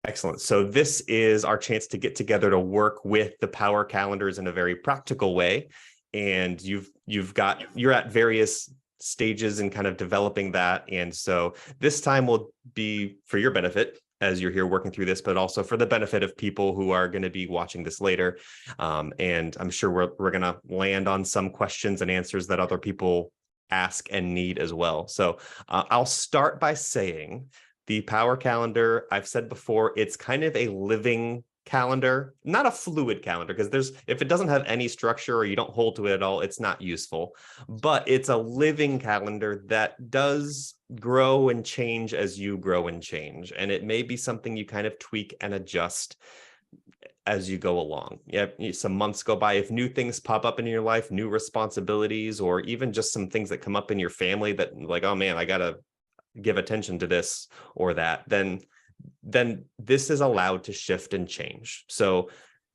Excellent. So this is our chance to get together to work with the power calendars in a very practical way. And you're at various stages in kind of developing that. And so this time will be for your benefit as you're here working through this, but also for the benefit of people who are going to be watching this later. And I'm sure we're going to land on some questions and answers that other people ask and need as well. So I'll start by saying the power calendar, I've said before, it's kind of a living calendar, not a fluid calendar, because if it doesn't have any structure or you don't hold to it at all, it's not useful. But it's a living calendar that does grow and change as you grow and change. And it may be something you kind of tweak and adjust as you go along. Yeah, some months go by. If new things pop up in your life, new responsibilities, or even just some things that come up in your family that like, oh man, I gotta give attention to this or that, then this is allowed to shift and change. So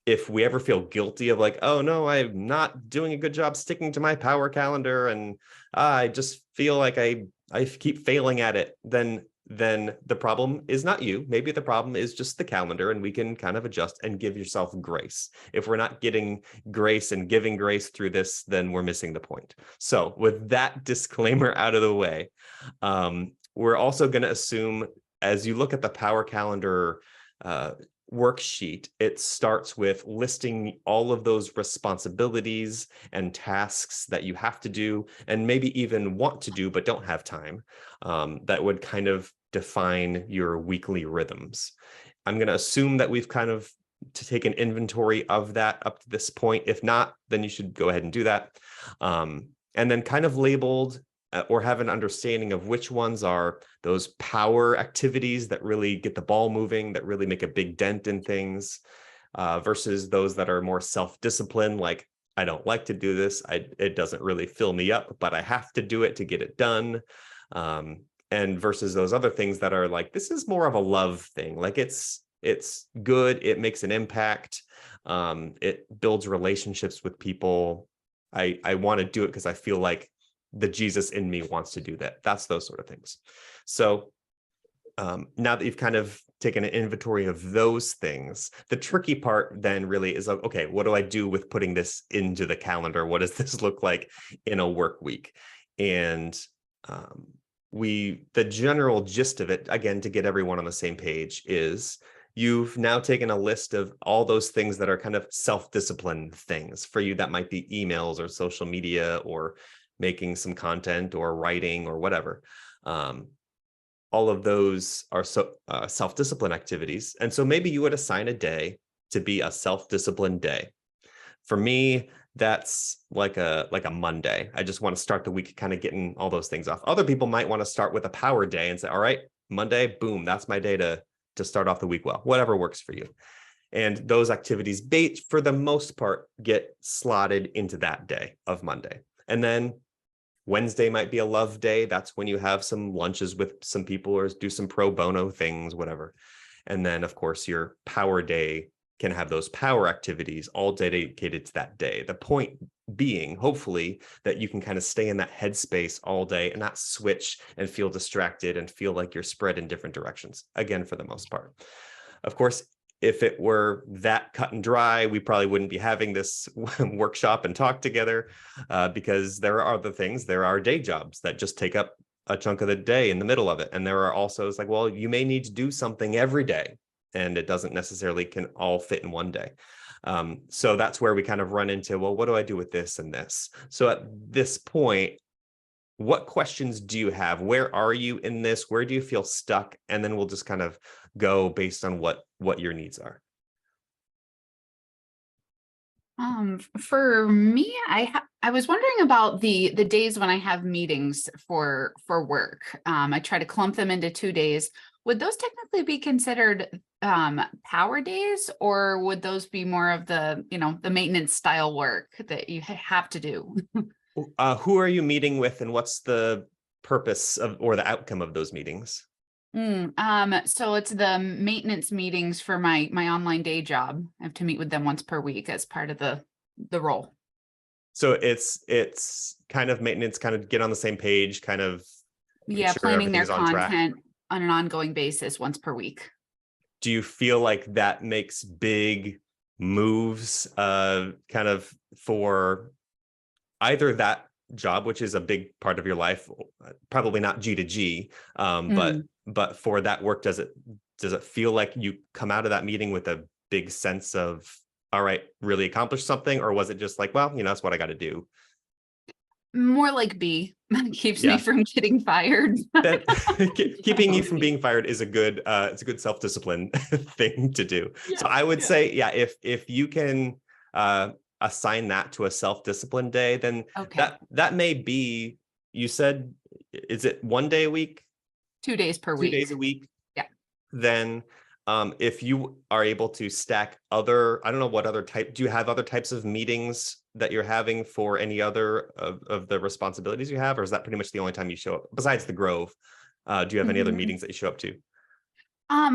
if we ever feel guilty of like, oh no, I'm not doing a good job sticking to my power calendar and I just feel like I keep failing at it, then the problem is not you. Maybe the problem is just the calendar, and we can kind of adjust and give yourself grace. If we're not getting grace and giving grace through this, then we're missing the point. So with that disclaimer out of the way, we're also going to assume as you look at the power calendar worksheet, it starts with listing all of those responsibilities and tasks that you have to do and maybe even want to do but don't have time, that would kind of define your weekly rhythms. I'm going to assume that we've kind of to take an inventory of that up to this point. If not, then you should go ahead and do that. And then kind of labeled or have an understanding of which ones are those power activities that really get the ball moving, that really make a big dent in things, versus those that are more self-discipline, like, I don't like to do this. It doesn't really fill me up, but I have to do it to get it done. And versus those other things that are like, this is more of a love thing. Like it's good. It makes an impact. It builds relationships with people. I want to do it because I feel like the Jesus in me wants to do that. That's those sort of things. So now that you've kind of taken an inventory of those things, the tricky part then really is like, okay, what do I do with putting this into the calendar? What does this look like in a work week? And the general gist of it, again, to get everyone on the same page, is you've now taken a list of all those things that are kind of self-discipline things. For you, that might be emails or social media or making some content or writing or whatever. All of those are self-discipline activities. And so maybe you would assign a day to be a self-discipline day. For me, that's like a Monday. I just want to start the week kind of getting all those things off. Other people might want to start with a power day and say, all right, Monday, boom, that's my day to start off the week well, whatever works for you. And those activities, for the most part, get slotted into that day of Monday. And then Wednesday might be a love day. That's when you have some lunches with some people or do some pro bono things, whatever. And then, of course, your power day can have those power activities all dedicated to that day. The point being, hopefully, that you can kind of stay in that headspace all day and not switch and feel distracted and feel like you're spread in different directions, again, for the most part. Of course, if it were that cut and dry, we probably wouldn't be having this workshop and talk together, because there are other things. There are day jobs that just take up a chunk of the day in the middle of it. And there are also, it's like, well, you may need to do something every day, and it doesn't necessarily can all fit in one day. So that's where we kind of run into, well, what do I do with this and this? So at this point, what questions do you have? Where are you in this? Where do you feel stuck? And then we'll just kind of go based on what your needs are. For me, I was wondering about the days when I have meetings for work. I try to clump them into 2 days. Would those technically be considered power days, or would those be more of the maintenance style work that you have to do? Who are you meeting with, and what's the purpose of or the outcome of those meetings? So it's the maintenance meetings for my online day job. I have to meet with them once per week as part of the role. So it's kind of maintenance, kind of get on the same page, kind of make Yeah, sure planning their everything's on track. content on an ongoing basis once per week. do you feel like that makes big moves kind of for either that job, which is a big part of your life, probably not G to G, Mm. but for that work, does it feel like you come out of that meeting with a big sense of, all right, really accomplished something? Or was it just like, well, that's what I got to do? More like B. Keeps me Yeah. from getting fired. Then keeping you from Mostly. being fired is it's a good self-discipline thing to do. So Yeah, I would yeah. say, yeah, if you can assign that to a self-discipline day, then Okay. that may be, you said, is it 1 day a week, 2 days per 2 days week. a week? Yeah. Then if you are able to stack other, I don't know what other type, do you have other types of meetings that you're having for any other of the responsibilities you have, or is that pretty much the only time you show up besides the Grove? Do you have any other Mhm. meetings that you show up to?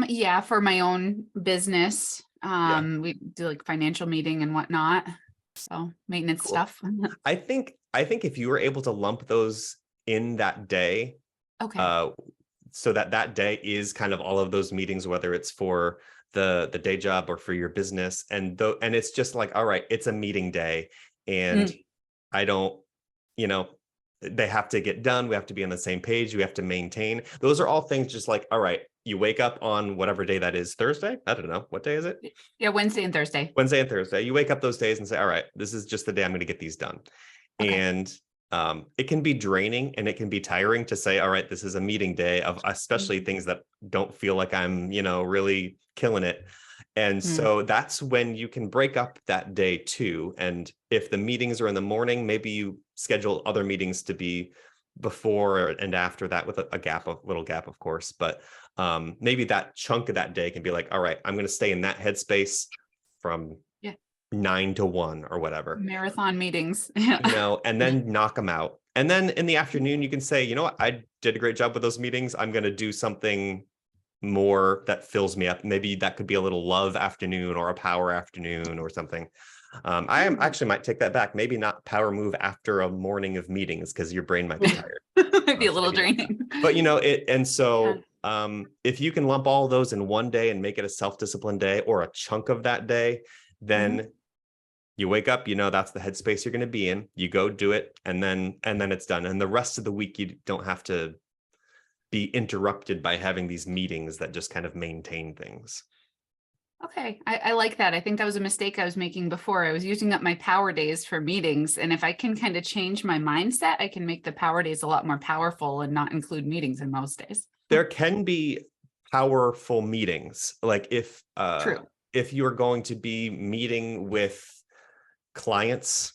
Yeah, for my own business. Yeah, We do like financial meeting and whatnot. So maintenance cool. stuff. I think if you were able to lump those in that day, Okay. uh, so that day is kind of all of those meetings, whether it's for the day job or for your business, and it's just like, all right, it's a meeting day, and Mm. I don't, you know, they have to get done. We have to be on the same page. We have to maintain. Those are all things just like, all right, you wake up on whatever day that is, Thursday. I don't know. What day is it? Yeah, Wednesday and Thursday. Wednesday and Thursday. You wake up those days and say, all right, this is just the day I'm going to get these done. Okay. And it can be draining and it can be tiring to say, all right, this is a meeting day of especially Mhm. things that don't feel like I'm, really killing it. And Mm. so that's when you can break up that day too. And if the meetings are in the morning, maybe you schedule other meetings to be before and after that with a little gap, of course. But maybe that chunk of that day can be like, all right, I'm going to stay in that headspace from Yeah. 9 to 1 or whatever, Marathon meetings. Yeah. and then knock them out. And then in the afternoon, you can say, you know what, I did a great job with those meetings. I'm going to do something more that fills me up. Maybe that could be a little love afternoon or a power afternoon or something. I am Ooh. actually might take that back. Maybe not power move after a morning of meetings because your brain might be Yeah. tired. Might be a So little maybe not that. draining. But it, and Yeah. so if you can lump all those in one day and make it a self-discipline day or a chunk of that day, Mhm. then you wake up, that's the headspace you're going to be in. You go do it, and then it's done. And the rest of the week, you don't have to be interrupted by having these meetings that just kind of maintain things. Okay, I like that. I think that was a mistake I was making before. I was using up my power days for meetings, and if I can kind of change my mindset, I can make the power days a lot more powerful and not include meetings in most days. There can be powerful meetings, like True. if you're going to be meeting with clients,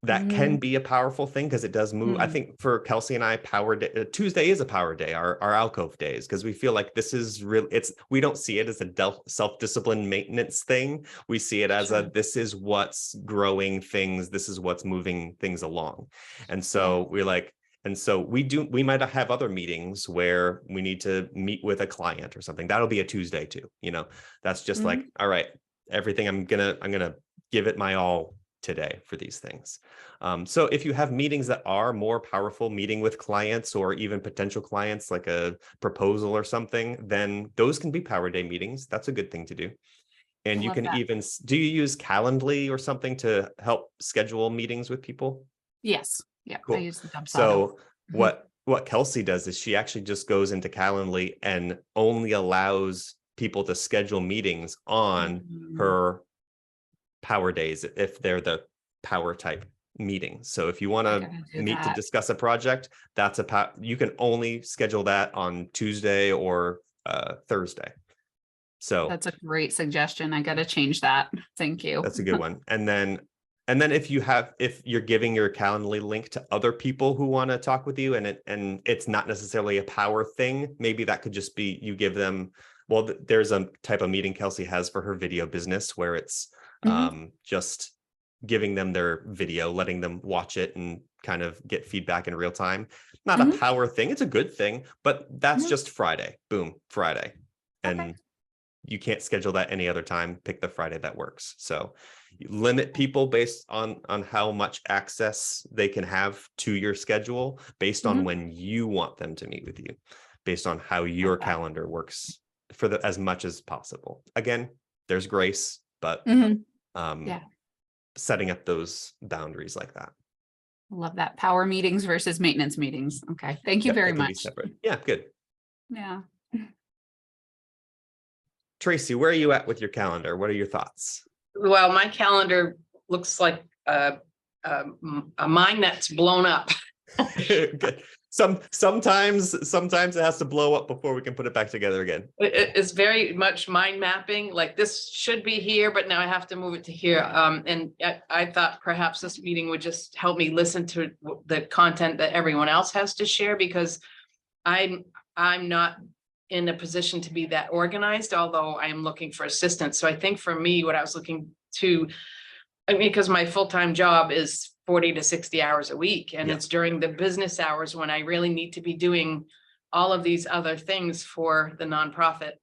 that can Mhm. be a powerful thing because it does move. I Mm. think for Kelsey and I, power day, Tuesday is a power day, our alcove days, because we feel like this is real. We don't see it as a self-discipline maintenance thing. We see it as Sure. this is what's growing things. This is what's moving things along. And Yeah. so we might have other meetings where we need to meet with a client or something. That'll be a Tuesday too. That's just like, Mhm. all right, everything I'm gonna give it my all today for these things. So if you have meetings that are more powerful, meeting with clients or even potential clients, like a proposal or something, then those can be power day meetings. That's a good thing to do. I And you love can that. even, do you use Calendly or something to help schedule meetings with people? Yes. Yeah, I Cool. use the Dubsado. So Mhm. what Kelsey does is she actually just goes into Calendly and only allows people to schedule meetings on Mhm. her power days if they're the power type meeting. So if you want I to gotta do meet to that. discuss a project, you can only schedule that on Tuesday or Thursday. So That's a great suggestion. I gotta change that. Thank you. that's a good one. And then if you're giving your Calendly link to other people who want to talk with you, and it's not necessarily a power thing, maybe that could just be you give them, well, there's a type of meeting Kelsey has for her video business where it's Mhm. just giving them their video, letting them watch it and kind of get feedback in real time. Not a Mhm. power thing, it's a good thing, but that's Mhm. just Friday. Boom, Friday. Okay. And you can't schedule that any other time. Pick the Friday that works. So you limit people based on how much access they can have to your schedule based on Mhm. when you want them to meet with you, based on how Love your that. calendar works. as much as possible. Again, there's grace, but Mhm. um, Yeah. setting up those boundaries like that. Love that. Power meetings versus maintenance meetings. Okay. Thank you Yep, very that can be much. separate. Yeah, good. Yeah. Tracy, where are you at with your calendar? What are your thoughts? Well, my calendar looks like a mine that's blown up. Good. Sometimes it has to blow up before we can put it back together again. It's very much mind mapping, like this should be here, but now I have to move it to here. And I thought perhaps this meeting would just help me listen to the content that everyone else has to share, because I'm not in a position to be that organized, although I am looking for assistance. So I think for me, what I was looking to, I mean, because my full-time job is 40 to 60 hours a week, and Yeah. it's during the business hours when I really need to be doing all of these other things for the nonprofit.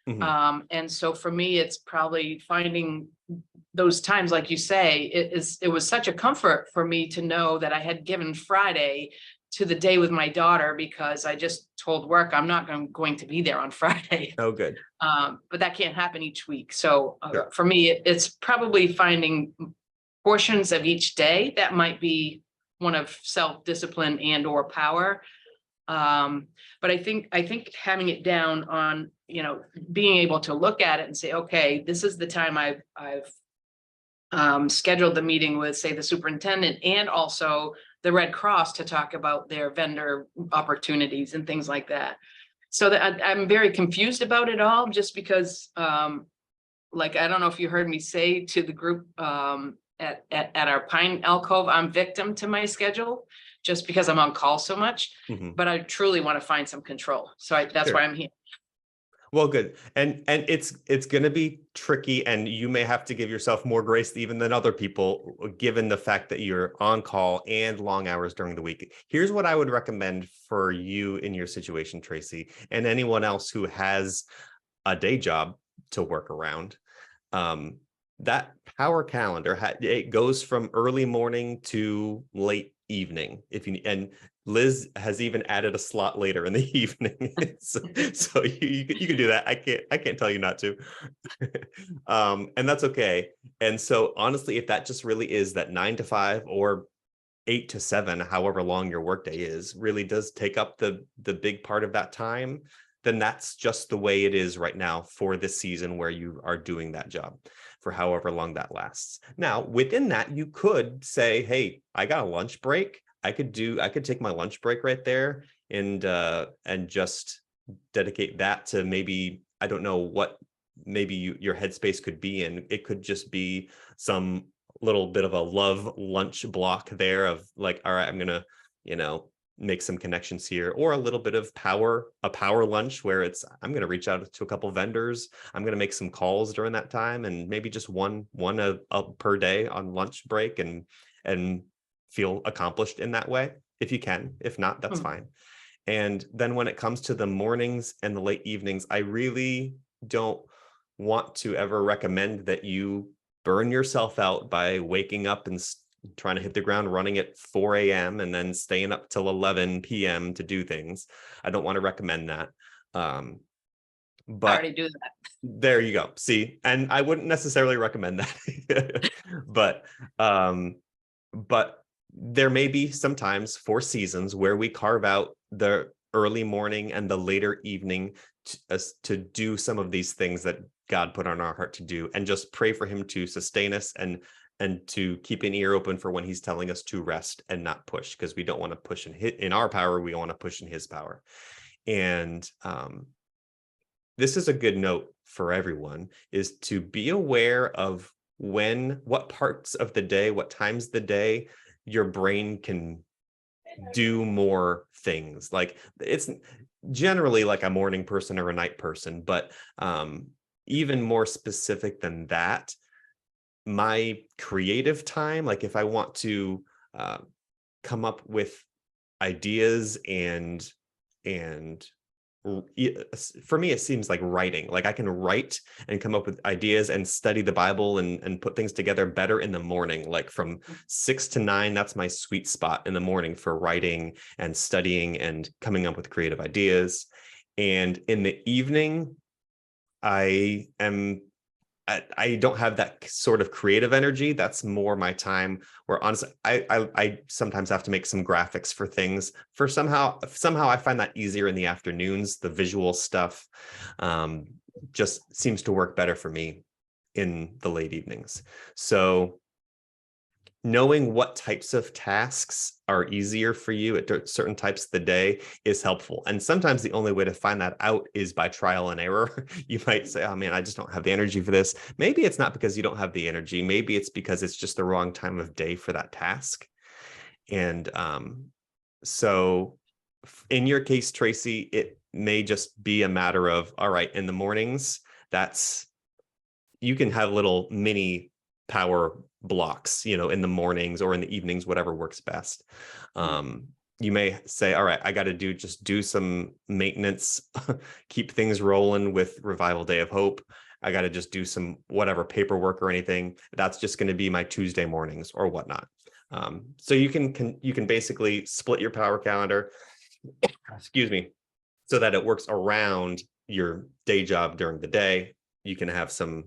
Mhm. And so for me, it's probably finding those times, like you say, it was such a comfort for me to know that I had given Friday to the day with my daughter, because I just told work I'm not going to be there on Friday. Oh, good. But that can't happen each week. So Sure. for me, it's probably finding portions of each day that might be one of self-discipline and or power. But I think having it down on, being able to look at it and say, okay, this is the time I've scheduled the meeting with, say, the superintendent and also the Red Cross to talk about their vendor opportunities and things like that. So that I'm very confused about it all, just because, like, I don't know if you heard me say to the group at our Pine Alcove, I'm victim to my schedule just because I'm on call so much, Mhm. but I truly want to find some control. So that's Sure. why I'm here. Well, good. And it's going to be tricky, and you may have to give yourself more grace even than other people, given the fact that you're on call and long hours during the week. Here's what I would recommend for you in your situation, Tracy, and anyone else who has a day job to work around. That power calendar, it goes from early morning to late evening. And Liz has even added a slot later in the evening. so you can do that. I can't tell you not to. And that's okay. And so honestly, if that just really is that 9 to 5 or 8 to 7, however long your workday is, really does take up the big part of that time, then that's just the way it is right now for this season where you are doing that job for however long that lasts. Now, within that, you could say, hey, I got a lunch break. I could take my lunch break right there and just dedicate that to maybe, I don't know what maybe your headspace could be in. It could just be some little bit of a love lunch block there of like, all right, I'm gonna, make some connections here, or a little bit of a power lunch where it's, I'm going to reach out to a couple vendors. I'm going to make some calls during that time, and maybe just one per day on lunch break, and feel accomplished in that way if you can. If not, that's fine. And then when it comes to the mornings and the late evenings, I really don't want to ever recommend that you burn yourself out by waking up and trying to hit the ground running at 4 a.m. and then staying up till 11 p.m. to do things. I don't want to recommend that. I But already do that. there you go. See, and I wouldn't necessarily recommend that. But there may be sometimes for seasons where we carve out the early morning and the later evening to do some of these things that God put on our heart to do, and just pray for him to sustain us and to keep an ear open for when he's telling us to rest and not push, because we don't want to push in our power. We want to push in his power. And this is a good note for everyone, is to be aware of what parts of the day, what times of the day your brain can do more things. Like, it's generally like a morning person or a night person, but even more specific than that, my creative time, like if I want to come up with ideas and for me, it seems like writing. Like I can write and come up with ideas and study the Bible and put things together better in the morning. Like from 6 to 9, that's my sweet spot in the morning for writing and studying and coming up with creative ideas. And in the evening, I am I don't have that sort of creative energy. That's more my time where honestly, I sometimes have to make some graphics for things for somehow I find that easier in the afternoons. The visual stuff just seems to work better for me in the late evenings. So knowing what types of tasks are easier for you at certain types of the day is helpful. And sometimes the only way to find that out is by trial and error. You might say, oh man, I just don't have the energy for this. Maybe it's not because you don't have the energy. Maybe it's because it's just the wrong time of day for that task. And so in your case, Tracy, it may just be a matter of, all right, in the mornings, you can have little mini power blocks, in the mornings or in the evenings, whatever works best. You may say, all right, I got to do some maintenance, keep things rolling with Revival Day of Hope. I got to just do some whatever paperwork or anything. That's just going to be my Tuesday mornings or whatnot. So you can basically split your power calendar, excuse me, so that it works around your day job during the day. You can have some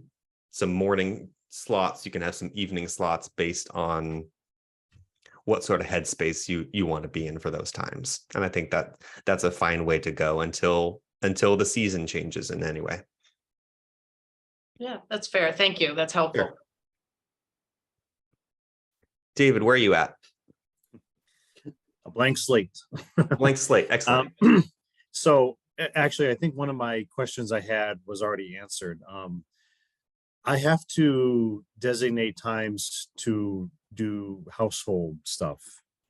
morning slots, you can have some evening slots based on what sort of headspace you want to be in for those times. And I think that's a fine way to go until the season changes in any way. Yeah, that's fair. Thank you. That's helpful. Sure. David, where are you at? A blank slate. Blank slate. Excellent. So actually, I think one of my questions I had was already answered. I have to designate times to do household stuff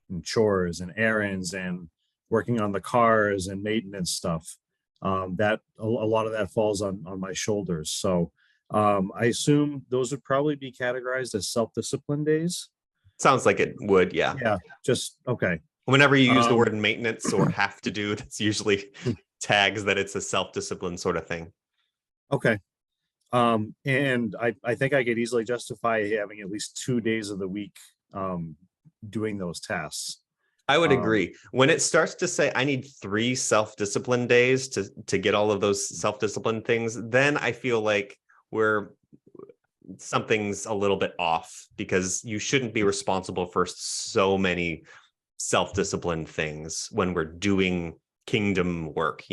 and chores and errands and working on the cars and maintenance stuff. That a lot of that falls on my shoulders. So I assume those would probably be categorized as self-discipline days. Sounds like it would, yeah. Yeah, just okay. Whenever you use the word maintenance or have to do, that's usually tags that it's a self-discipline sort of thing. Okay. And I think I could easily justify having at least 2 days of the week doing those tasks. I would agree. When it starts to say I need 3 self-discipline days to get all of those self-discipline things, then I feel like something's a little bit off, because you shouldn't be responsible for so many self-discipline things when we're doing kingdom work,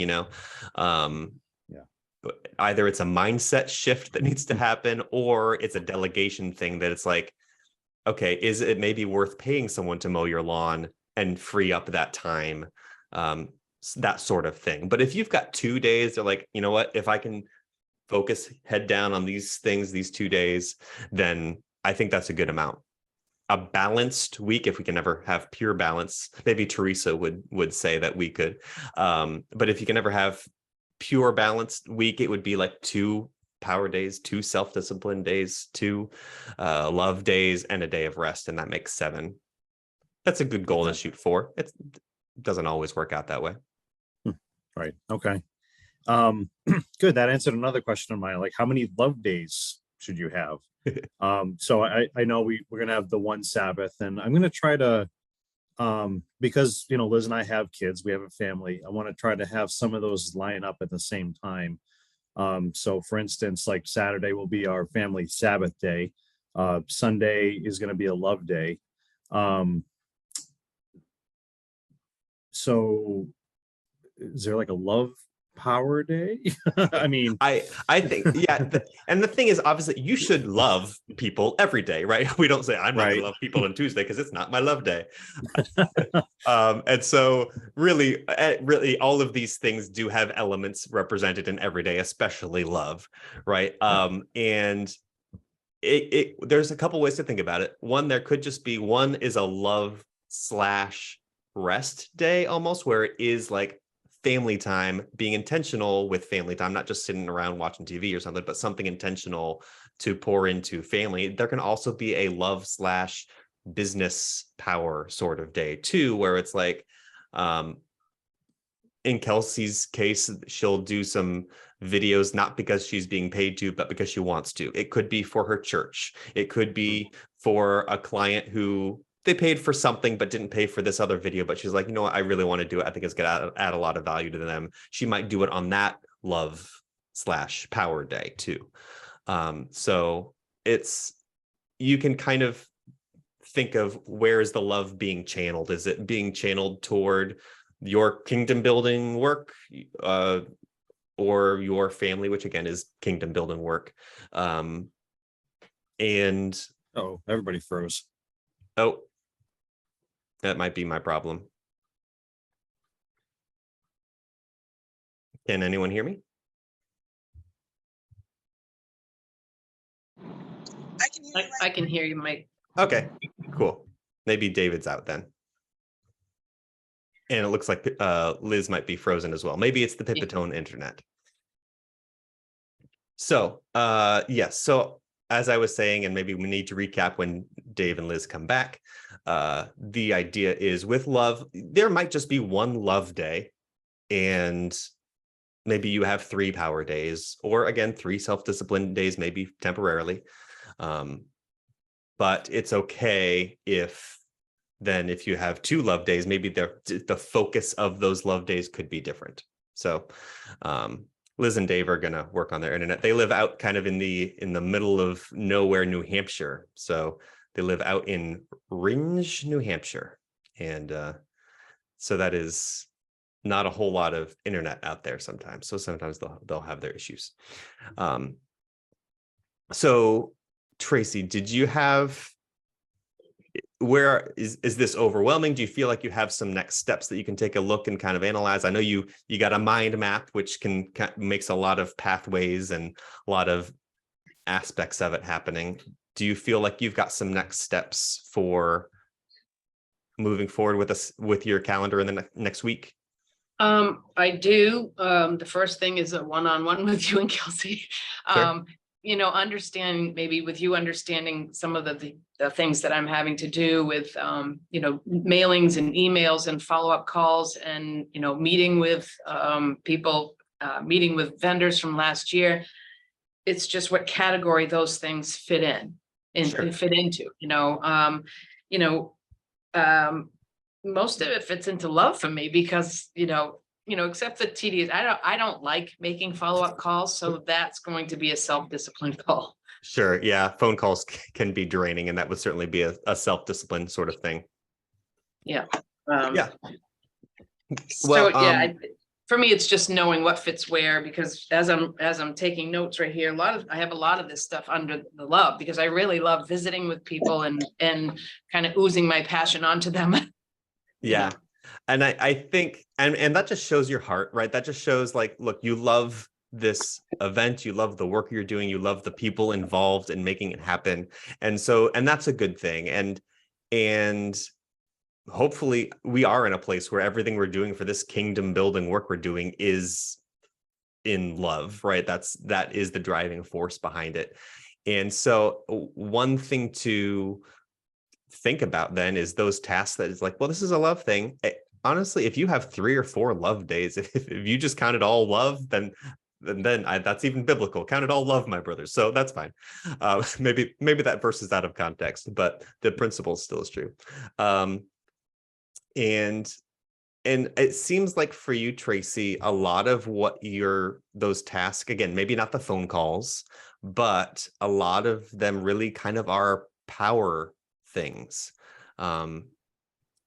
Either it's a mindset shift that needs to happen, or it's a delegation thing that it's like, okay, is it maybe worth paying someone to mow your lawn and free up that time? That sort of thing. But if you've got 2 days, they're like, you know what, if I can focus head down on these things, these 2 days, then I think that's a good amount. A balanced week, if we can ever have pure balance, maybe Teresa would say that we could. But if you can ever have pure balanced week, it would be like 2 power days, 2 self-discipline days, 2 love days, and a day of rest, and that makes 7. That's a good goal to shoot for. It doesn't always work out that way. Right. Okay. Good. That answered another question of mine. Like, how many love days should you have? So I know we're gonna have the one Sabbath, and I'm gonna try to because Liz and I have kids, we have a family. I want to try to have some of those line up at the same time. So for instance, like Saturday will be our family Sabbath day. Sunday is going to be a love day. So is there like a love power day? I mean, I think, yeah. And the thing is, obviously, you should love people every day, right? We don't say I'm not Right. gonna love people on Tuesday because it's not my love day. And so really all of these things do have elements represented in every day, especially love, right? And there's a couple ways to think about it. One, there could just be one is a love / rest day, almost, where it is like family time, being intentional with family time, not just sitting around watching TV or something, but something intentional to pour into family. There can also be a love / business power sort of day too, where it's like, in Kelsey's case, she'll do some videos, not because she's being paid to, but because she wants to. It could be for her church. It could be for a client who they paid for something but didn't pay for this other video, but she's like, you know what, I really want to do it. I think it's going to add a lot of value to them. She might do it on that love / power day too. So you can kind of think of, where is the love being channeled? Is it being channeled toward your kingdom building work, or your family, which again is kingdom building work? And Oh, everybody froze. oh, that might be my problem. Can anyone hear me? I can hear you. I can hear you, Mike. Okay, cool. Maybe David's out then. And it looks like Liz might be frozen as well. Maybe it's the Pipitone internet. So yes, so as I was saying, and maybe we need to recap when Dave and Liz come back, the idea is with love, there might just be one love day, and maybe you have 3 power days, or again, 3 self-discipline days, maybe temporarily. But it's okay if you have 2 love days, maybe the focus of those love days could be different. So Liz and Dave are going to work on their internet. They live out kind of in the middle of nowhere, New Hampshire. So they live out in Ringe, New Hampshire. And so that is not a whole lot of internet out there sometimes. So sometimes they'll have their issues. So Tracy, did you have, where is this overwhelming? Do you feel like you have some next steps that you can take a look and kind of analyze? I know you got a mind map, which makes a lot of pathways and a lot of aspects of it happening. Do you feel like you've got some next steps for moving forward with your calendar in the next week? I do. The first thing is a one-on-one with you and Kelsey. Sure. Understanding some of the things that I'm having to do with, mailings and emails and follow-up calls, and, meeting with people, meeting with vendors from last year. It's just what category those things fit in and Sure. fit into, most of it fits into love for me because, except the tedious, I don't like making follow-up calls. So that's going to be a self-discipline call. Sure. Yeah. Phone calls can be draining, and that would certainly be a self-discipline sort of thing. Yeah. Yeah. So for me, it's just knowing what fits where, because as I'm taking notes right here, I have a lot of this stuff under the love, because I really love visiting with people and kind of oozing my passion onto them. Yeah. And I think, and that just shows your heart, right? That just shows like, look, you love this event, you love the work you're doing, you love the people involved in making it happen. And that's a good thing. And hopefully we are in a place where everything we're doing for this kingdom building work we're doing is in love, right? That is the driving force behind it. And so one thing to think about then is those tasks that is like, well, this is a love thing. Honestly, if you have 3 or 4 love days, if you just count it all love, then that's even biblical. Count it all love, my brothers. So that's fine. Maybe that verse is out of context, but the principle still is true. And it seems like for you, Tracy, a lot of what those tasks, again, maybe not the phone calls, but a lot of them really kind of are power things.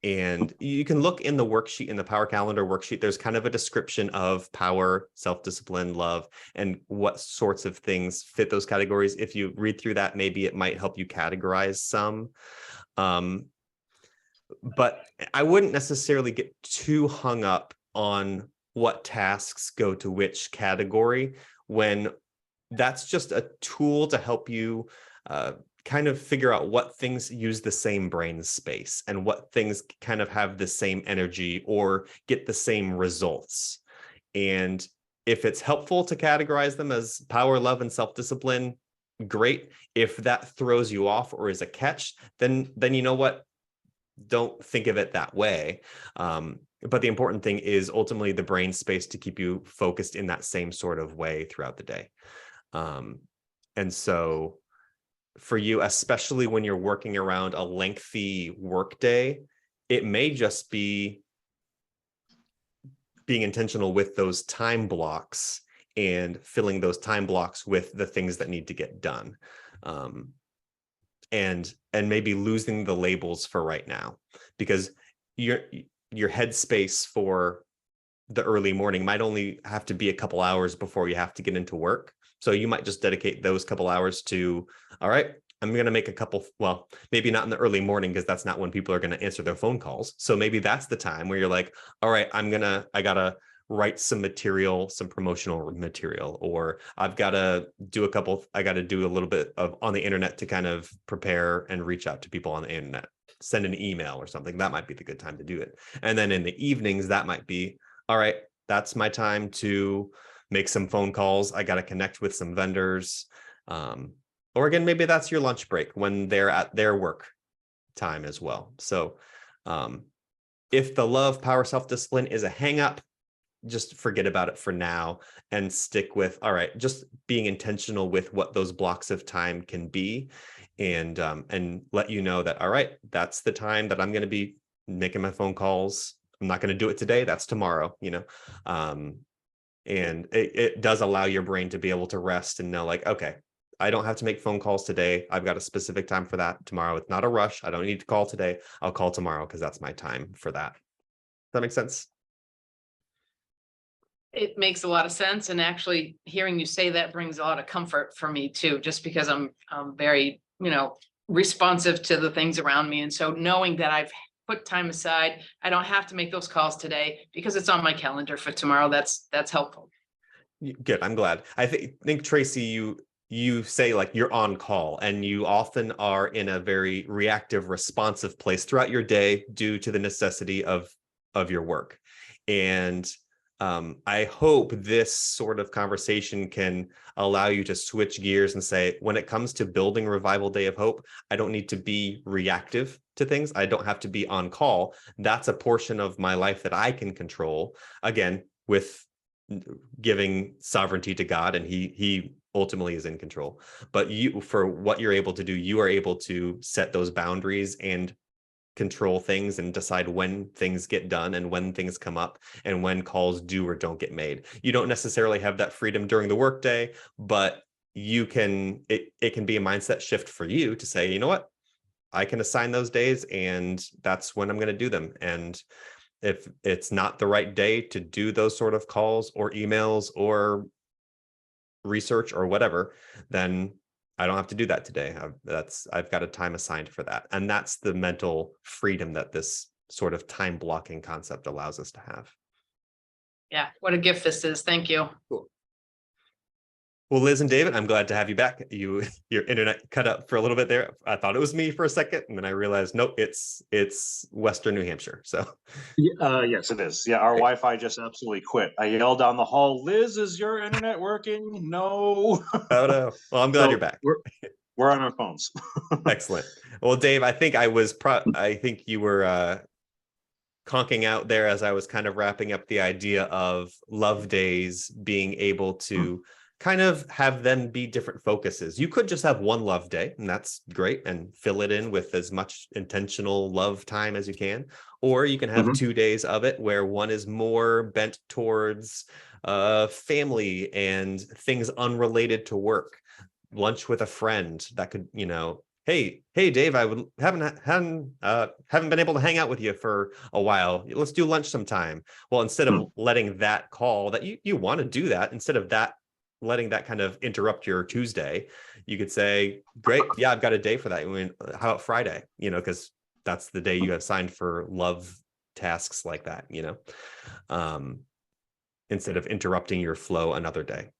And you can look in the worksheet, in the Power Calendar worksheet, there's kind of a description of power, self-discipline, love, and what sorts of things fit those categories. If you read through that, maybe it might help you categorize some. But I wouldn't necessarily get too hung up on what tasks go to which category, when that's just a tool to help you kind of figure out what things use the same brain space and what things kind of have the same energy or get the same results. And if it's helpful to categorize them as power, love, and self-discipline, great. If that throws you off or is a catch, then you know what? Don't think of it that way. But the important thing is ultimately the brain space to keep you focused in that same sort of way throughout the day. And so for you, especially when you're working around a lengthy workday, it may just be being intentional with those time blocks and filling those time blocks with the things that need to get done. And maybe losing the labels for right now, because your headspace for the early morning might only have to be a couple hours before you have to get into work. So you might just dedicate those couple hours to, all right, I'm going to make a couple, well, maybe not in the early morning, because that's not when people are going to answer their phone calls. So maybe that's the time where you're like, all right, I gotta write some material, some promotional material, or I got to do a little bit of on the internet to kind of prepare and reach out to people on the internet, send an email or something. That might be the good time to do it. And then in the evenings, that might be, all right, that's my time to make some phone calls. I got to connect with some vendors. Or again, maybe that's your lunch break when they're at their work time as well. So if the love, power, self-discipline is a hang up, just forget about it for now and stick with, all right, just being intentional with what those blocks of time can be, and let you know that, all right, that's the time that I'm going to be making my phone calls. I'm not going to do it today. That's tomorrow, and it does allow your brain to be able to rest and know, like, okay, I don't have to make phone calls today. I've got a specific time for that tomorrow. It's not a rush. I don't need to call today. I'll call tomorrow because that's my time for that. Does that make sense? It makes a lot of sense. And actually hearing you say that brings a lot of comfort for me too, just because I'm very, responsive to the things around me. And so knowing that I've put time aside, I don't have to make those calls today because it's on my calendar for tomorrow. That's helpful. Good. I'm glad. I think Tracy, you say like you're on call, and you often are in a very reactive, responsive place throughout your day due to the necessity of your work. And I hope this sort of conversation can allow you to switch gears and say, when it comes to building Revival Day of Hope, I don't need to be reactive to things. I don't have to be on call. That's a portion of my life that I can control, again, with giving sovereignty to God, and he ultimately is in control. But for what you're able to do, you are able to set those boundaries and control things and decide when things get done and when things come up and when calls do or don't get made. You don't necessarily have that freedom during the workday, but you can, it can be a mindset shift for you to say, you know what, I can assign those days and that's when I'm going to do them. And if it's not the right day to do those sort of calls or emails or research or whatever, then I don't have to do that today. I've got a time assigned for that. And that's the mental freedom that this sort of time blocking concept allows us to have. Yeah, what a gift this is. Thank you. Cool. Well, Liz and David, I'm glad to have you back. Your internet cut up for a little bit there. I thought it was me for a second, and then I realized, nope, it's Western New Hampshire. So yes, it is. Yeah, our Wi-Fi just absolutely quit. I yelled down the hall, Liz, is your internet working? No. Oh no. Well, I'm glad you're back. We're on our phones. Excellent. Well, Dave, I think I think you were conking out there as I was kind of wrapping up the idea of love days being able to kind of have them be different focuses. You could just have one love day, and that's great, and fill it in with as much intentional love time as you can. Or you can have 2 days of it where one is more bent towards family and things unrelated to work. Lunch with a friend that could, hey Dave, I haven't been able to hang out with you for a while. Let's do lunch sometime. Well, instead of letting that call that you want to do that, instead of that letting that kind of interrupt your Tuesday, you could say, great, yeah, I've got a day for that. I mean, how about Friday? Because that's the day you have signed for love tasks like that, instead of interrupting your flow another day.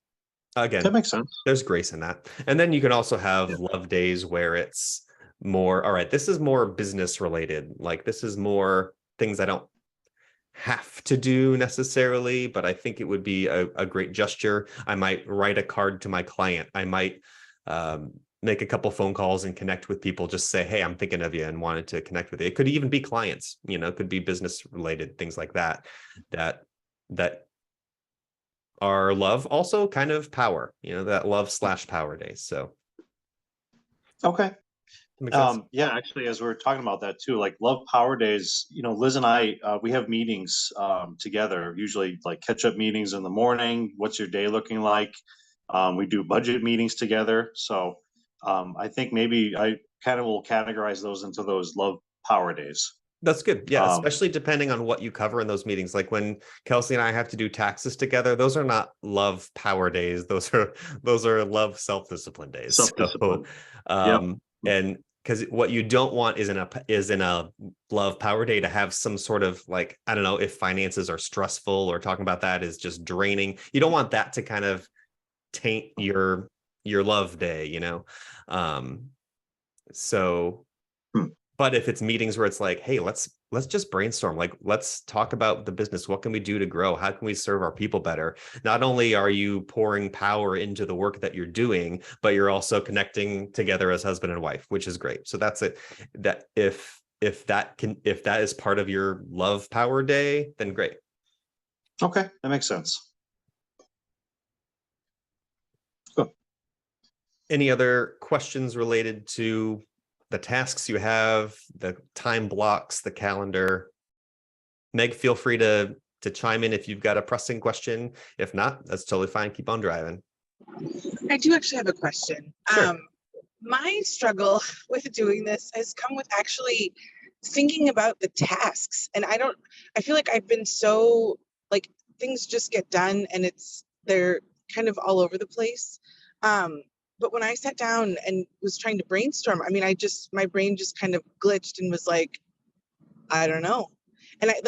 Again, That makes sense. there's grace in that. And then you can also have love days where it's more, all right, this is more business related. Like this is more things I don't have to do necessarily, but I think it would be a great gesture. I might write a card to my client. I might make a couple phone calls and connect with people, just say, hey, I'm thinking of you and wanted to connect with you. It could even be clients, it could be business related, things like that are love, also kind of power, that love/power days. So Okay. Makes sense? Yeah, actually, as we are talking about that too, like Love Power Days, Liz and I, we have meetings together, usually like catch up meetings in the morning. What's your day looking like? We do budget meetings together. So I think maybe I kind of will categorize those into those Love Power Days. That's good. Yeah, Um, especially depending on what you cover in those meetings. Like when Kelsey and I have to do taxes together, those are not love power days. Those are love self-discipline days. Self-discipline. So, and because what you don't want is in a love power day to have some sort of like, I don't know, if finances are stressful or talking about that is just draining. You don't want that to kind of taint your love day, you know? So but if it's meetings where it's like, hey, let's just brainstorm, like, let's talk about the business. What can we do to grow? How can we serve our people better? Not only are you pouring power into the work that you're doing, but you're also connecting together as husband and wife, which is great. So that's it. That if that is part of your love power day, then great. Okay, that makes sense. Any other questions related to the tasks you have, the time blocks, the calendar? Meg, feel free to chime in if you've got a pressing question. If not, that's totally fine. Keep on driving. I do actually have a question. Sure. My struggle with doing this has come with actually thinking about the tasks. And I feel like I've been so, like, things just get done and they're kind of all over the place. But when I sat down and was trying to brainstorm, I mean, my brain just kind of glitched and was like, I don't know. And I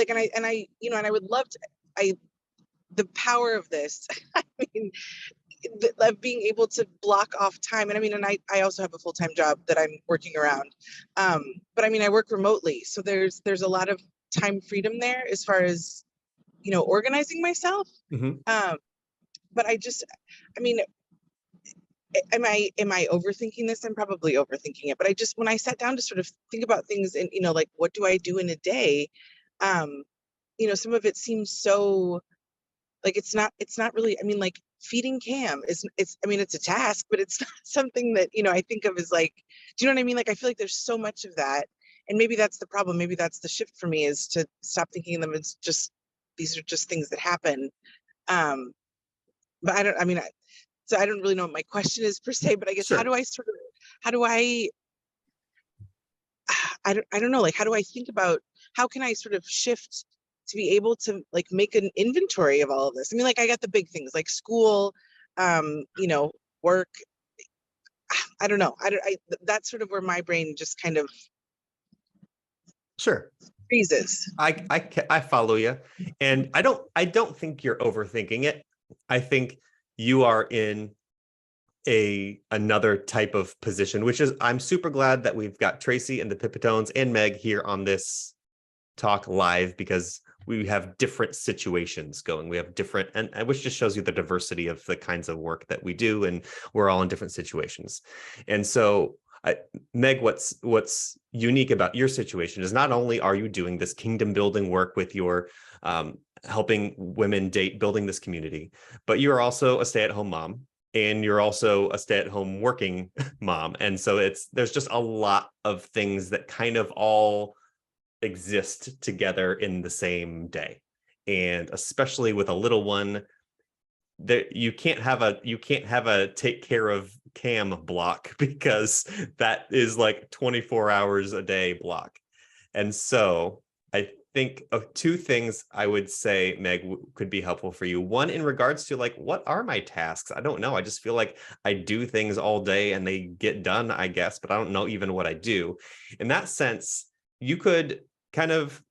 would love to, the power of this, I mean, of being able to block off time. And I mean, and I also have a full-time job that I'm working around. But I mean, I work remotely. So there's a lot of time freedom there as far as, organizing myself. Mhm. But I mean, am I overthinking this? I'm probably overthinking it, but when I sat down to sort of think about things and, like, what do I do in a day? Some of it seems so like, it's not really, I mean, like feeding Cam it's a task, but it's not something that, I think of as like, do you know what I mean? Like, I feel like there's so much of that. And maybe that's the problem. Maybe that's the shift for me, is to stop thinking of them as just, these are just things that happen. But I don't really know what my question is per se, but I guess, Sure. I don't know, like, how do I think about, how can I sort of shift to be able to, like, make an inventory of all of this? I mean, like, I got the big things like school, work. I don't know. That's sort of where my brain just kind of Sure. freezes. I follow you. And I don't think you're overthinking it. I think you are in another type of position, which is, I'm super glad that we've got Tracy and the Pipitones and Meg here on this talk live, because we have different situations going. We have different, and which just shows you the diversity of the kinds of work that we do, and we're all in different situations. And so Meg, what's unique about your situation is not only are you doing this kingdom building work with your helping women date, building this community, but you're also a stay-at-home mom, and you're also a stay-at-home working mom. And so there's just a lot of things that kind of all exist together in the same day. And especially with a little one, that you can't have a take care of Cam block, because that is like 24 hours a day block. And so I think of two things I would say, Meg, could be helpful for you. One, in regards to, like, what are my tasks? I don't know. I just feel like I do things all day and they get done, I guess, but I don't know even what I do. In that sense, you could kind of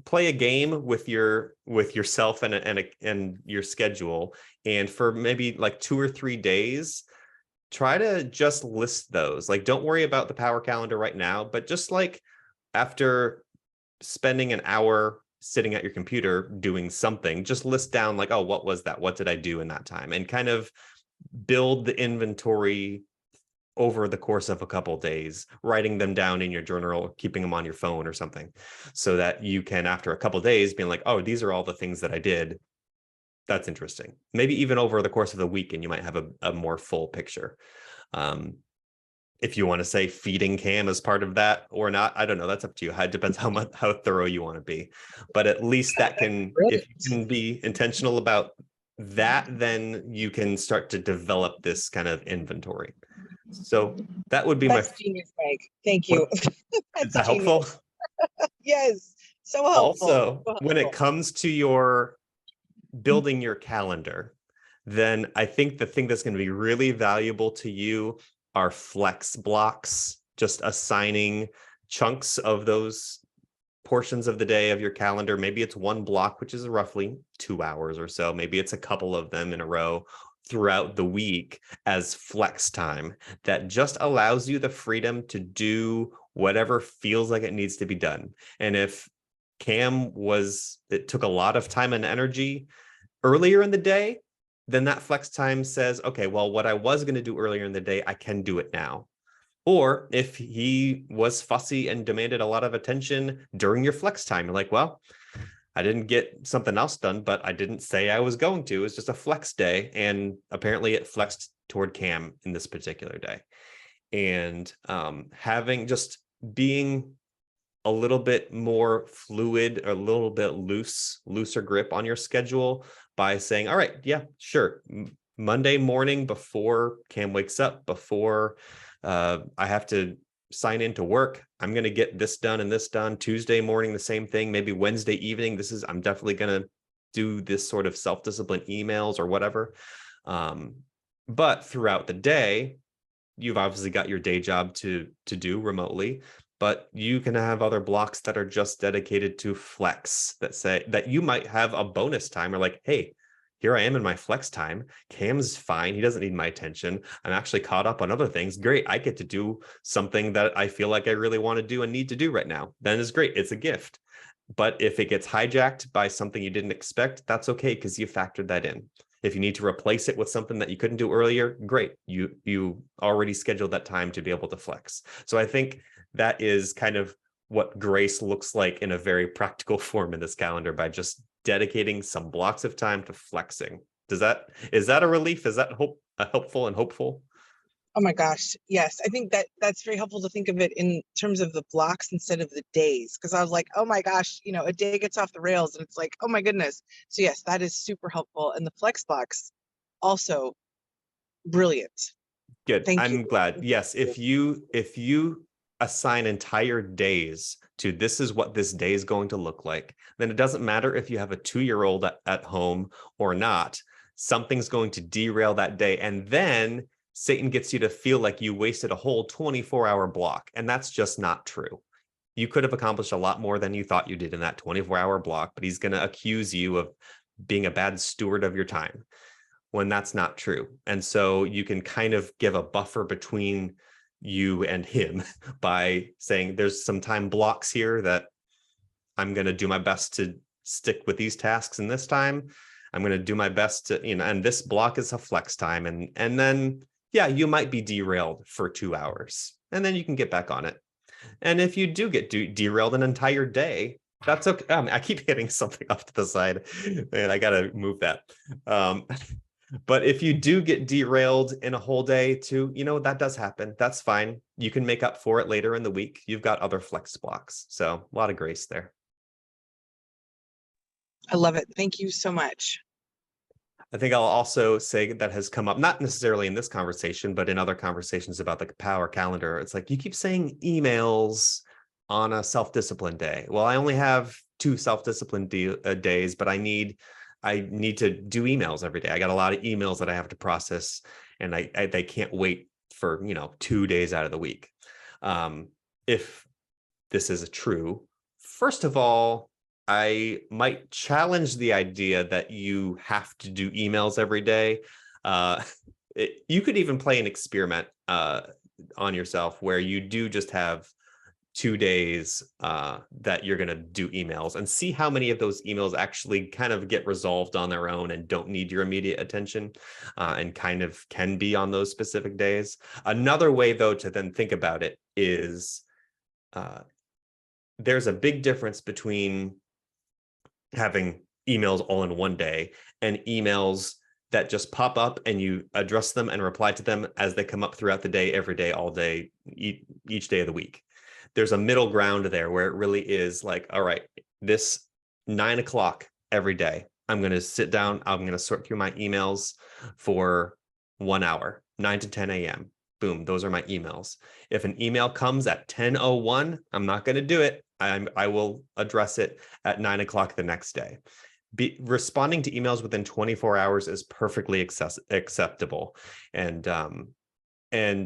play a game with yourself and your schedule. And for maybe like 2 or 3 days, try to just list those. Like, don't worry about the power calendar right now, but just like after spending an hour sitting at your computer doing something, just list down like, oh, what was that? What did I do in that time? And kind of build the inventory over the course of a couple of days, writing them down in your journal, or keeping them on your phone or something, so that you can, after a couple of days, being like, oh, these are all the things that I did. That's interesting. Maybe even over the course of the week, and you might have a more full picture. if you want to say feeding Cam as part of that or not, I don't know. That's up to you. It depends how thorough you want to be. But at least that can, if you can be intentional about that, then you can start to develop this kind of inventory. So that would be That's genius, Mike. Thank you. Is That's that genius. helpful? Yes, so helpful. Also, So when it helpful. comes to your building your calendar, then I think the thing that's going to be really valuable to you are flex blocks, just assigning chunks of those portions of the day of your calendar. Maybe it's one block, which is roughly 2 hours or so. Maybe it's a couple of them in a row throughout the week as flex time that just allows you the freedom to do whatever feels like it needs to be done. And if it took a lot of time and energy earlier in the day, then that flex time says, okay, well, what I was going to do earlier in the day, I can do it now. Or if he was fussy and demanded a lot of attention during your flex time, you're like, well, I didn't get something else done, but I didn't say I was going to. It's just a flex day. And apparently it flexed toward Cam in this particular day. And having just being a little bit more fluid, or a little bit looser grip on your schedule by saying, all right, yeah, sure. Monday morning before Cam wakes up, before I have to sign into work, I'm going to get this done and this done. Tuesday morning, the same thing. Maybe Wednesday evening, I'm definitely going to do this sort of self-discipline emails or whatever. But throughout the day, you've obviously got your day job to do remotely, but you can have other blocks that are just dedicated to flex, that say that you might have a bonus time, or like, hey, here I am in my flex time. Cam's fine. He doesn't need my attention. I'm actually caught up on other things. Great. I get to do something that I feel like I really want to do and need to do right now. Then it's great. It's a gift. But if it gets hijacked by something you didn't expect, that's okay, because you factored that in. If you need to replace it with something that you couldn't do earlier, great. You already scheduled that time to be able to flex. So I think that is kind of what grace looks like in a very practical form in this calendar, by just dedicating some blocks of time to flexing. Is that a relief? Is that helpful and hopeful? Oh my gosh, yes. I think that's very helpful to think of it in terms of the blocks instead of the days. Because I was like, oh my gosh, a day gets off the rails and it's like, oh my goodness. So yes, that is super helpful. And the flex blocks also brilliant. Good. Thank I'm you. glad. Yes, if you assign entire days to this is what this day is going to look like, then it doesn't matter if you have a 2-year-old at home or not. Something's going to derail that day, and then Satan gets you to feel like you wasted a whole 24-hour block, and that's just not true. You could have accomplished a lot more than you thought you did in that 24-hour block, but he's going to accuse you of being a bad steward of your time, when that's not true. And so you can kind of give a buffer between you and him by saying there's some time blocks here that I'm going to do my best to stick with these tasks in this time. I'm going to do my best to, and this block is a flex time. And then, yeah, you might be derailed for 2 hours, and then you can get back on it. And if you do get derailed an entire day, that's okay. I keep hitting something off to the side, and I got to move that. But if you do get derailed in a whole day too, that does happen. That's fine. You can make up for it later in the week. You've got other flex blocks. So a lot of grace there. I love it. Thank you so much. I think I'll also say that has come up, not necessarily in this conversation, but in other conversations about the Power Calendar. It's like, you keep saying emails on a self-discipline day. Well, I only have 2 self-discipline days, but I need to do emails every day. I got a lot of emails that I have to process, and they can't wait for 2 days out of the week. If this is true, first of all, I might challenge the idea that you have to do emails every day. You could even play an experiment on yourself where you do just have 2 days that you're going to do emails, and see how many of those emails actually kind of get resolved on their own and don't need your immediate attention, and kind of can be on those specific days. Another way, though, to then think about it is there's a big difference between having emails all in one day and emails that just pop up and you address them and reply to them as they come up throughout the day, every day, all day, each day of the week. There's a middle ground there where it really is like, all right, this 9 o'clock every day, I'm going to sit down, I'm going to sort through my emails for 1 hour, 9 to 10 a.m. Boom, those are my emails. If an email comes at 10:01, I'm not going to do it. I will address it at 9 o'clock the next day. Responding to emails within 24 hours is perfectly acceptable. And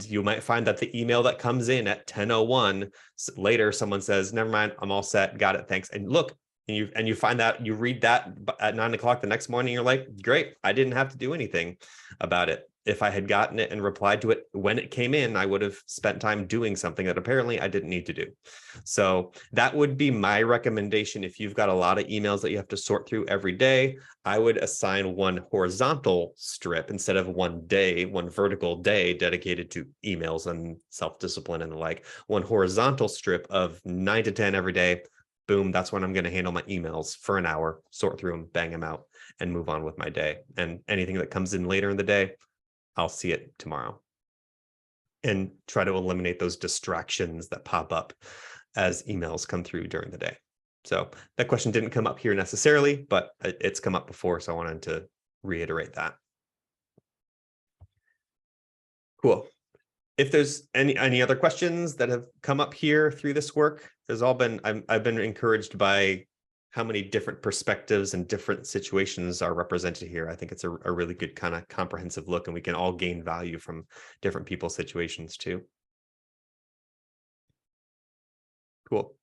you might find that the email that comes in at 10:01, later someone says, never mind, I'm all set, got it, thanks. And look, and you find that, you read that at 9 o'clock the next morning, you're like, great, I didn't have to do anything about it. If I had gotten it and replied to it when it came in, I would have spent time doing something that apparently I didn't need to do. So that would be my recommendation. If you've got a lot of emails that you have to sort through every day, I would assign one horizontal strip instead of one vertical day dedicated to emails and self-discipline and the like. One horizontal strip of 9 to 10 every day. Boom, that's when I'm going to handle my emails for an hour, sort through them, bang them out, and move on with my day. And anything that comes in later in the day, I'll see it tomorrow. And try to eliminate those distractions that pop up as emails come through during the day. So that question didn't come up here necessarily, but it's come up before, so I wanted to reiterate that. Cool. If there's any other questions that have come up here through this work, I've been encouraged by how many different perspectives and different situations are represented here. I think it's a really good kind of comprehensive look, and we can all gain value from different people's situations too. Cool.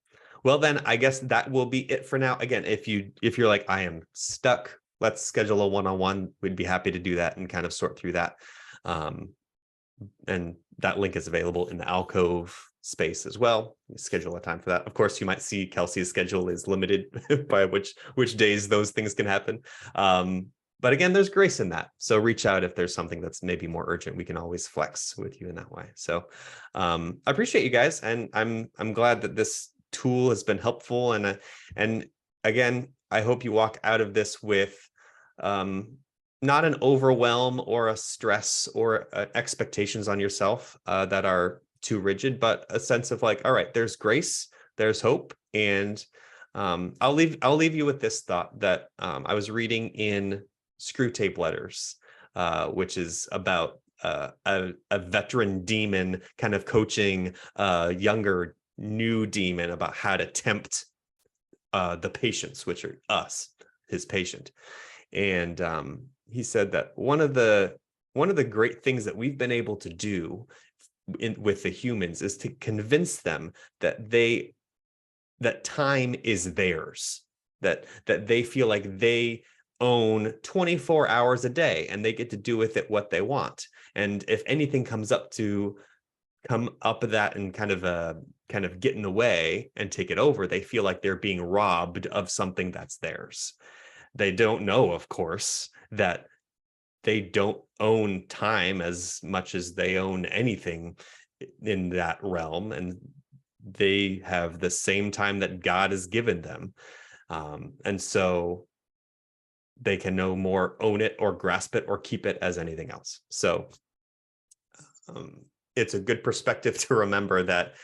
Well, then I guess that will be it for now. Again, if you're like, I am stuck, let's schedule a one-on-one. We'd be happy to do that and kind of sort through that. And that link is available in the alcove space as well. You schedule a time for that. Of course, you might see Kelsey's schedule is limited by which days those things can happen. But again, there's grace in that. So reach out if there's something that's maybe more urgent. We can always flex with you in that way. So I appreciate you guys, and I'm glad that this tool has been helpful. And again, I hope you walk out of this with not an overwhelm or a stress or expectations on yourself that are too rigid, but a sense of like, all right, there's grace, there's hope. And I'll leave you with this thought that I was reading in Screwtape Letters, which is about a veteran demon kind of coaching a younger new demon about how to tempt the patients, which are us, his patient. And he said that one of the great things that we've been able to do with the humans is to convince them that time is theirs, that they feel like they own 24 hours a day and they get to do with it what they want. And if anything comes up with that and kind of get in the way and take it over, they feel like they're being robbed of something that's theirs. They don't know, of course, that they don't own time as much as they own anything in that realm, and they have the same time that God has given them. And so they can no more own it or grasp it or keep it as anything else. So it's a good perspective to remember that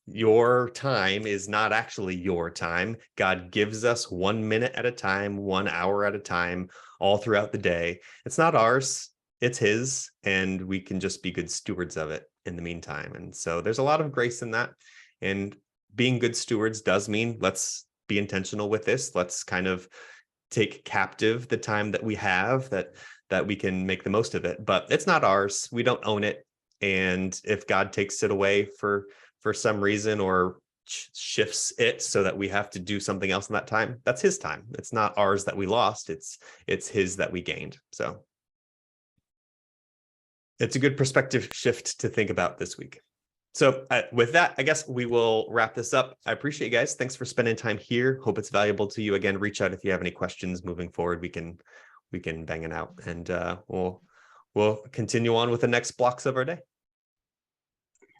your time is not actually your time. God gives us 1 minute at a time, 1 hour at a time, all throughout the day. It's not ours, it's his, and we can just be good stewards of it in the meantime. And so there's a lot of grace in that. And being good stewards does mean let's be intentional with this. Let's kind of take captive the time that we have, that we can make the most of it. But it's not ours. We don't own it. And if God takes it away for some reason or shifts it so that we have to do something else in that time, that's his time. It's not ours that we lost. It's his that we gained. So it's a good perspective shift to think about this week. So with that, I guess we will wrap this up. I appreciate you guys. Thanks for spending time here. Hope it's valuable to you. Again, reach out if you have any questions moving forward. We can bang it out, and we'll continue on with the next blocks of our day.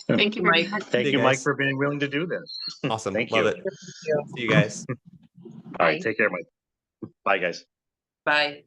Thank you, Mike. Thank you, Mike, guys. for being willing to do this. Awesome. Thank Love you. it. See you guys. All right, take care, Mike. Bye, guys. Bye.